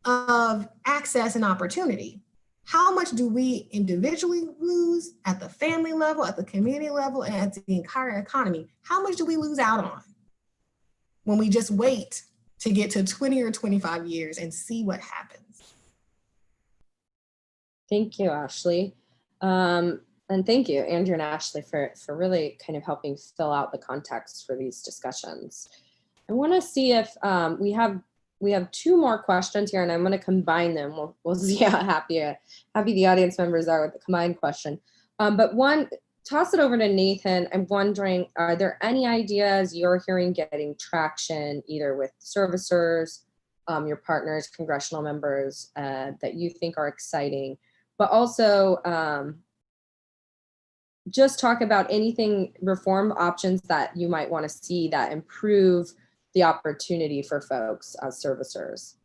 of access and opportunity? How much do we individually lose at the family level, at the community level, and at the entire economy? How much do we lose out on when we just wait to get to 20 or 25 years and see what happens? Thank you, Ashley. And thank you, Andrew and Ashley, for really kind of helping fill out the context for these discussions. I want to see if we have two more questions here, and I'm going to combine them. We'll see how happy the audience members are with the combined question. But one, toss it over to Nathan. I'm wondering, are there any ideas you're hearing getting traction either with servicers, your partners, congressional members, that you think are exciting? But also, just talk about anything, reform options that you might want to see that improve the opportunity for folks as servicers.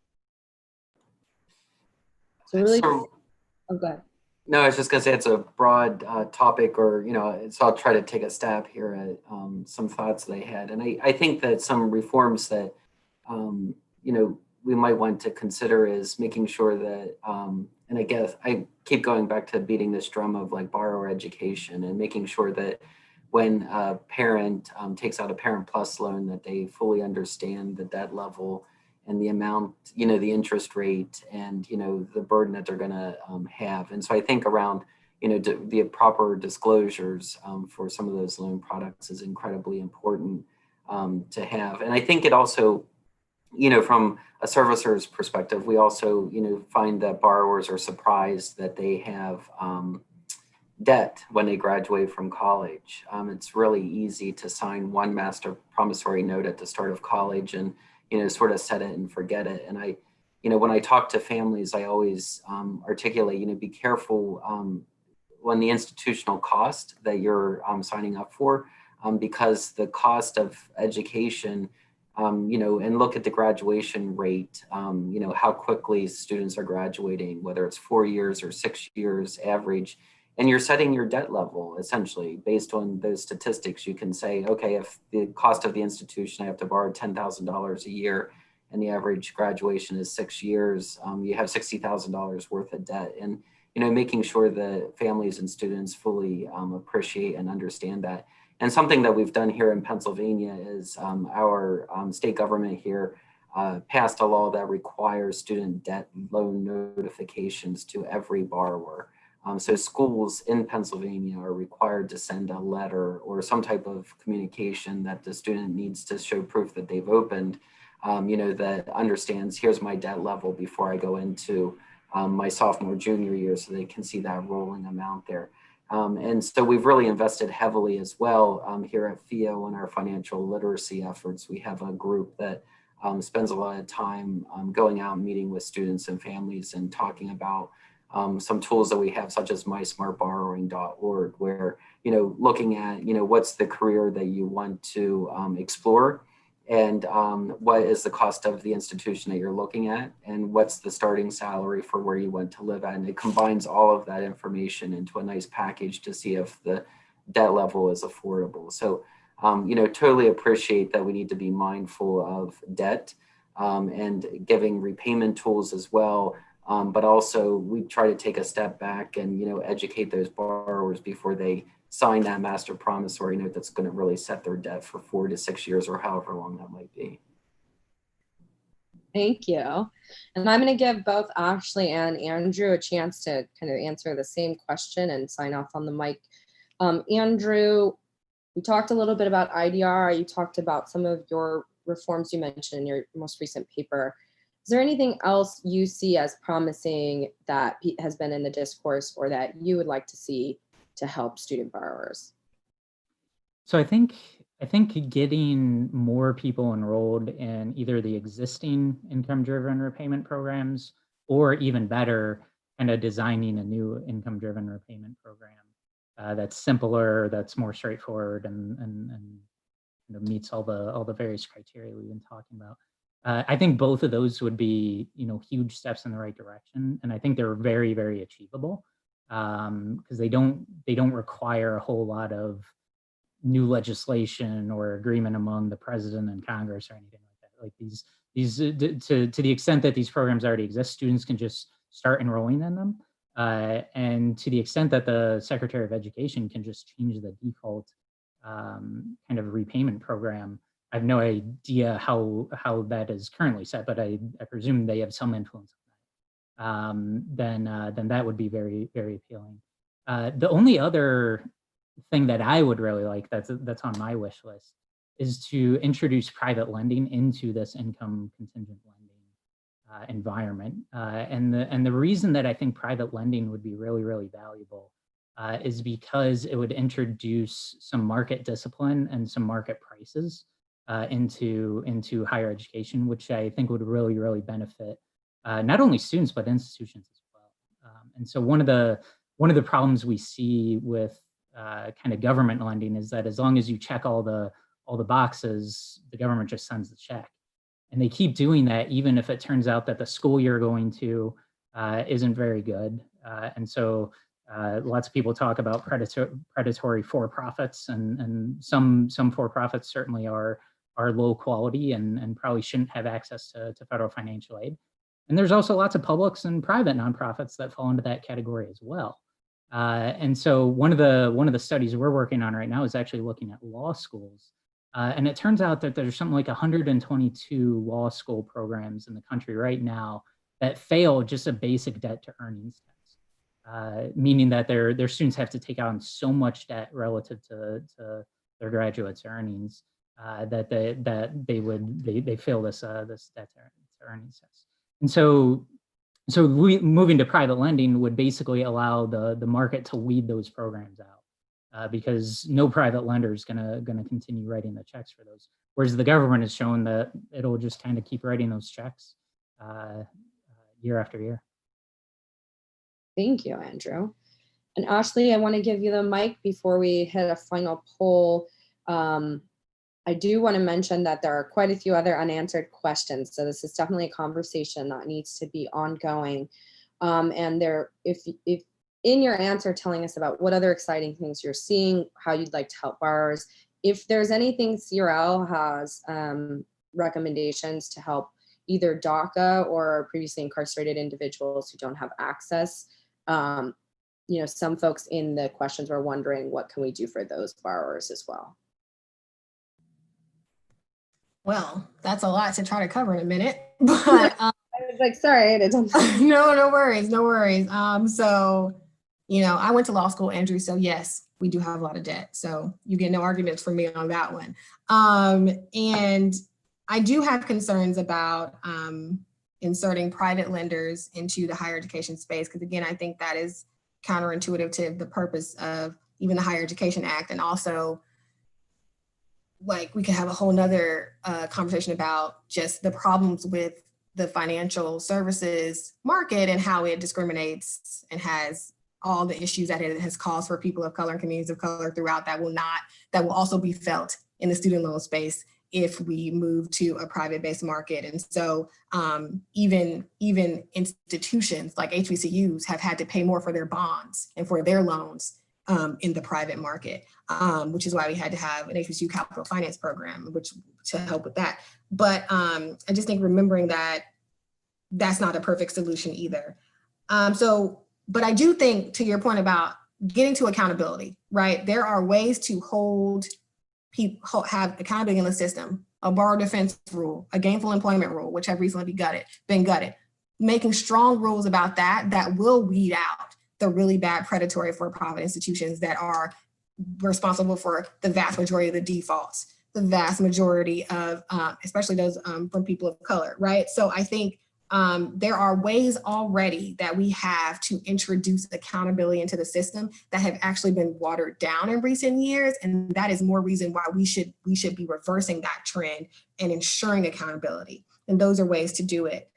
So really, oh, go ahead. No, I was just going to say it's a broad topic, or, so I'll try to take a stab here at some thoughts they had. And I think that some reforms that, we might want to consider is making sure that, and I guess I keep going back to beating this drum of like borrower education and making sure that when a parent takes out a Parent Plus loan, that they fully understand the debt level and the amount, the interest rate and, the burden that they're going to have. And so I think around, the proper disclosures for some of those loan products is incredibly important to have. And I think it also, from a servicer's perspective, we also, find that borrowers are surprised that they have debt when they graduate from college. It's really easy to sign one master promissory note at the start of college and, sort of set it and forget it. And I when I talk to families, I always articulate, be careful on the institutional cost that you're signing up for, because the cost of education, and look at the graduation rate, how quickly students are graduating, whether it's 4 years or 6 years average, and you're setting your debt level essentially based on those statistics. You can say, okay, if the cost of the institution, I have to borrow $10,000 a year, and the average graduation is 6 years, you have $60,000 worth of debt. And making sure that families and students fully appreciate and understand that. And something that we've done here in Pennsylvania is our state government here passed a law that requires student debt loan notifications to every borrower. So schools in Pennsylvania are required to send a letter or some type of communication that the student needs to show proof that they've opened, that understands, here's my debt level before I go into my sophomore, junior year, so they can see that rolling amount there. And so we've really invested heavily as well here at FIA in our financial literacy efforts. We have a group that spends a lot of time going out and meeting with students and families and talking about some tools that we have, such as mysmartborrowing.org, where, looking at, what's the career that you want to explore, and what is the cost of the institution that you're looking at, and what's the starting salary for where you want to live at. And it combines all of that information into a nice package to see if the debt level is affordable. So, totally appreciate that we need to be mindful of debt and giving repayment tools as well. But also we try to take a step back and, educate those borrowers before they sign that master promissory note that's going to really set their debt for 4 to 6 years or however long that might be. Thank you. And I'm going to give both Ashley and Andrew a chance to kind of answer the same question and sign off on the mic. Andrew, we talked a little bit about IDR. You talked about some of your reforms you mentioned in your most recent paper. Is there anything else you see as promising that has been in the discourse or that you would like to see to help student borrowers? So I think getting more people enrolled in either the existing income-driven repayment programs, or even better, kind of designing a new income-driven repayment program that's simpler, that's more straightforward, and meets all the various criteria we've been talking about. I think both of those would be, huge steps in the right direction, and I think they're very, very achievable because they don't require a whole lot of new legislation or agreement among the president and Congress or anything like that. Like these to the extent that these programs already exist, students can just start enrolling in them, and to the extent that the Secretary of Education can just change the default kind of repayment program. I have no idea how that is currently set, but I presume they have some influence on that. Then that would be very, very appealing. The only other thing that I would really like that's on my wish list is to introduce private lending into this income contingent lending environment. And the reason that I think private lending would be really, really valuable is because it would introduce some market discipline and some market prices into higher education, which I think would really, really benefit not only students but institutions as well. And so one of the problems we see with kind of government lending is that as long as you check all the boxes, the government just sends the check, and they keep doing that even if it turns out that the school you're going to isn't very good. And so lots of people talk about predatory for-profits, and some for-profits certainly are low quality and probably shouldn't have access to federal financial aid. And there's also lots of publics and private nonprofits that fall into that category as well. And so one of the studies we're working on right now is actually looking at law schools. And it turns out that there's something like 122 law school programs in the country right now that fail just a basic debt to earnings test, meaning that their students have to take on so much debt relative to their graduates' earnings that they fail this debt to earnings test. And so moving to private lending would basically allow the market to weed those programs out, because no private lender is gonna continue writing the checks for those. Whereas the government has shown that it'll just kind of keep writing those checks year after year. Thank you, Andrew. And Ashley, I want to give you the mic before we hit a final poll. I do want to mention that there are quite a few other unanswered questions. So this is definitely a conversation that needs to be ongoing. And if in your answer telling us about what other exciting things you're seeing, how you'd like to help borrowers, if there's anything CRL has recommendations to help either DACA or previously incarcerated individuals who don't have access. Some folks in the questions were wondering what can we do for those borrowers as well. Well, that's a lot to try to cover in a minute, but I was like, sorry, no worries. So, I went to law school, Andrew. So yes, we do have a lot of debt. So you get no arguments from me on that one. And I do have concerns about inserting private lenders into the higher education space, because again, I think that is counterintuitive to the purpose of even the Higher Education Act. And also, like, we could have a whole nother conversation about just the problems with the financial services market and how it discriminates and has all the issues that it has caused for people of color and communities of color throughout that will also be felt in the student loan space if we move to a private-based market. And so even institutions like HBCUs have had to pay more for their bonds and for their loans in the private market, which is why we had to have an HBCU capital finance program, to help with that. But I just think remembering that that's not a perfect solution either. But I do think, to your point about getting to accountability, right? There are ways to have accountability in the system, a borrower defense rule, a gainful employment rule, which have recently been gutted, making strong rules about that will weed out the really bad predatory for-profit institutions that are responsible for the vast majority of the defaults, the vast majority of, especially those from people of color, right? So I think there are ways already that we have to introduce accountability into the system that have actually been watered down in recent years. And that is more reason why we should be reversing that trend and ensuring accountability. And those are ways to do it.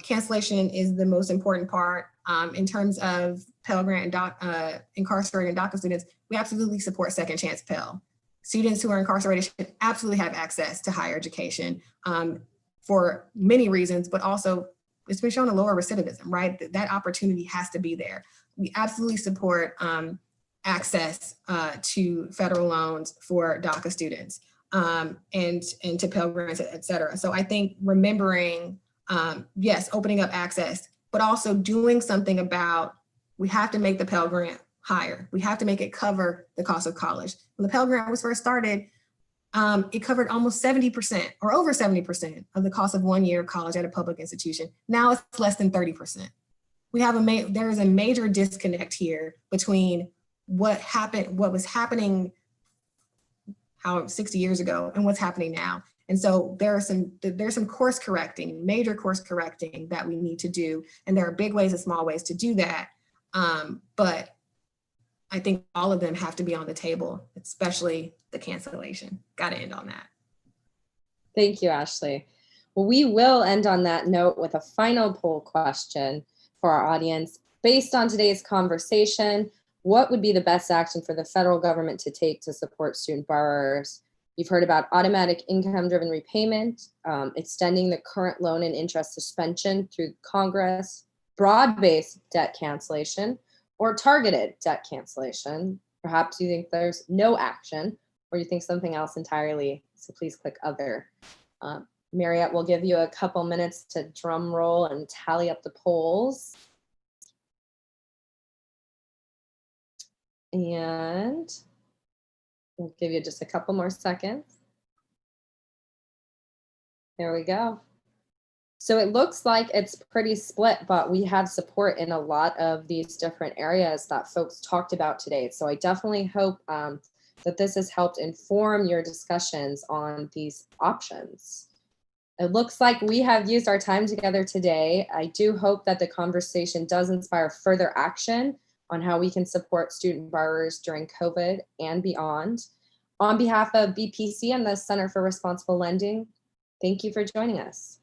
Cancellation is the most important part. In terms of Pell Grant and incarcerated and DACA students, we absolutely support Second Chance Pell. Students who are incarcerated should absolutely have access to higher education for many reasons, but also it's been shown to lower recidivism, right? That opportunity has to be there. We absolutely support access to federal loans for DACA students and to Pell Grants, et cetera. So I think remembering, yes, opening up access, but also doing something about, we have to make the Pell Grant higher. We have to make it cover the cost of college. When the Pell Grant was first started, it covered almost 70% or over 70% of the cost of 1 year of college at a public institution. Now it's less than 30%. There is a major disconnect here between what was happening 60 years ago and what's happening now. And so there's some course correcting, major course correcting that we need to do. And there are big ways and small ways to do that. But I think all of them have to be on the table, especially the cancellation. Got to end on that. Thank you, Ashley. Well, we will end on that note with a final poll question for our audience. Based on today's conversation, what would be the best action for the federal government to take to support student borrowers? You've heard about automatic income-driven repayment, extending the current loan and interest suspension through Congress, broad-based debt cancellation, or targeted debt cancellation. Perhaps you think there's no action, or you think something else entirely, so please click other. Marriott will give you a couple minutes to drum roll and tally up the polls. And we'll give you just a couple more seconds. There we go. So it looks like it's pretty split, but we have support in a lot of these different areas that folks talked about today. So I definitely hope that this has helped inform your discussions on these options. It looks like we have used our time together today. I do hope that the conversation does inspire further action on how we can support student borrowers during COVID and beyond. On behalf of BPC and the Center for Responsible Lending, thank you for joining us.